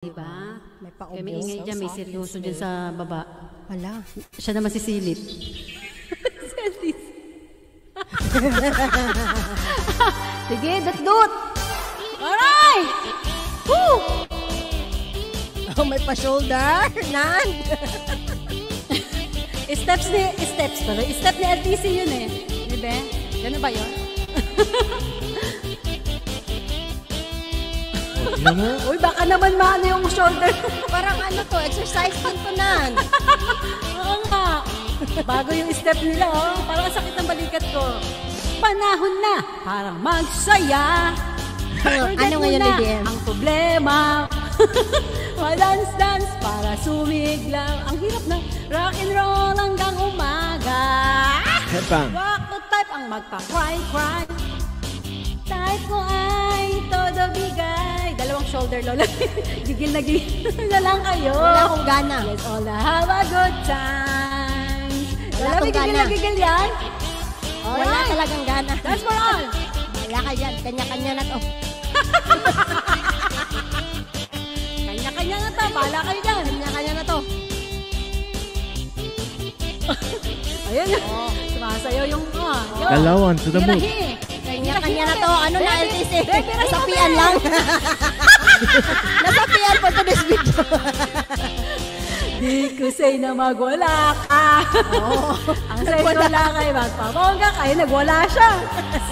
Diba? May Kaya may ingay dyan, may seryoso dyan sa baba. Hala. Siya naman sisilip. Sige, dut-dut! Alright! Woo! Oh, may pa-shoulder. Nan! Steps pala. Step ni LTC yun eh. Diba? Gano'n ba yun? Uy, baka naman maano yung shoulder. Parang ano to, exercise din to, Nan. Oo nga. Bago yung step nila, oh. Parang sakit ng balikat ko. Panahon na, parang magsaya. Ano ngayon, Lidia? Ang problema. Dance para sumiglaw. Ang hirap na rock and roll hanggang umaga. Headbang. Rock the type ang magpa-cry. Type ko ay todo bigay. Dalawang shoulder, Lola. Gigil na lang kayo. Wala akong gana. Let's all have a good time. Wala akong gana. Gigil yan? Wala talagang gana. That's for all. Wala ka dyan. Kanya-kanya na to. Kanya-kanya na to. Bahala kayo dyan. Kanya-kanya na to. Ayun. Sumasayaw yung Galawan to the moon. Kanya-kanya na to. Ano na, LTC? Nasapian lang. Nasapian for today's video. Di ko say na magwala ka. Ang say ko lang ay magpabongga kayo nagwala siya.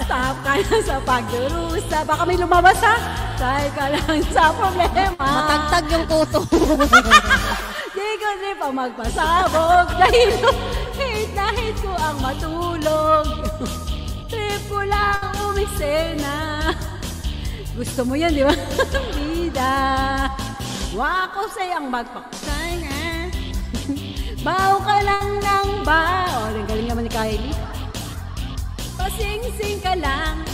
Stop ka na sa pagdurusa. Baka may lumabas ha. Dahil ka lang sa problema. Matagtag yung kuto. Di ko di pa magpasabog. Dahil hate na hate ko ang matulog. Trip ko lang umiksena. Gusto mo yan, di ba? Bida. Wako say ang magpaksay na. Baw ka lang ng bao. Ang galing naman ni Kylie. Pasing-sing ka lang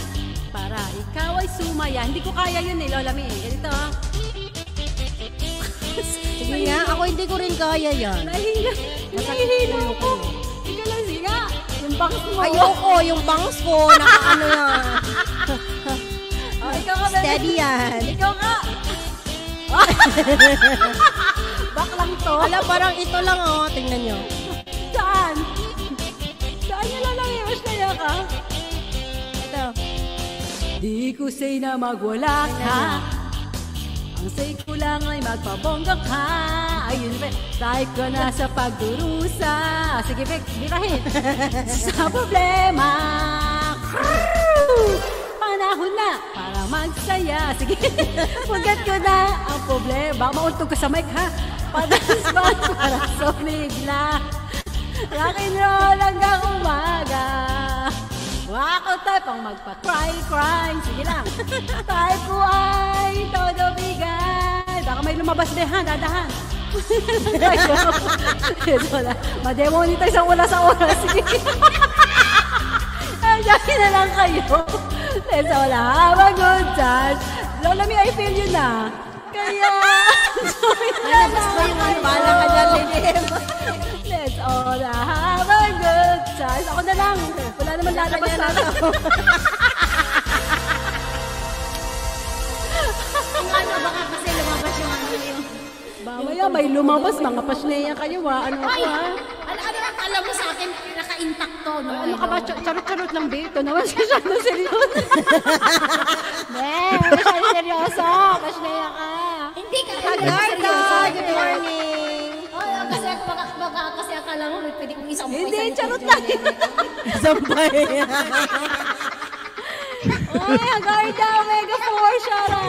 para ikaw ay sumaya. Hindi ko kaya yun eh, Lola May. Ganito. Sige nga, ako hindi ko rin kaya yan. Nahihilo ko. Ika lang siya. Yung bangs mo. Ayoko, yung bangs ko. Nakaano yan. Ikaw ka, Steady yan. Ikaw ka. Back lang to. Wala, parang ito lang oh. Tingnan nyo. Saan? Saan nyo lalangyawas kaya ka? Ito. Di ko say na magwala ka. Ang say ko lang ay magpabongga ka. Ayun, Bek. Type ka na sa pagdurusa. Sige, Bek. Birahin. Sa problema. Panahon na para magsaya. Sige. Forget ko na ang problema. Mauntog ka sa mic, ha? Padance ba para sumigla. Rock and roll hanggang umaga. Wako type ang magpa-cry. Sige lang. Type ko ay todo bigay. Baka may lumabas din, ha? Dadahan. Ma-demonetize ang wala sa oras. Sige. Diyan na lang kayo. Let's all have a good time. Lola May, I feel you na. Kaya, Gusto yung ano, bahala ka dyan, Lidim. let's all have a good time. Ako na lang. Wala naman lalabas na ako. Ang ano, baka kasi lumabas yung ano yung... Mamaya, may lumabas. Mga pasneya kayo, ha? Ano ako, ha? Ano ang alam mo sa akin, naka-intact to, no? Ano ka ba? Charot-charot lang, babe. Ito naman siya na seryoso. Babe, siya na seryoso. Pasneya ka. Hindi ka Garda, good morning. Kasi akala mo pwede kong isang Hindi, charot lang. Sampay. Oy, Garda, Omega 4, shout out.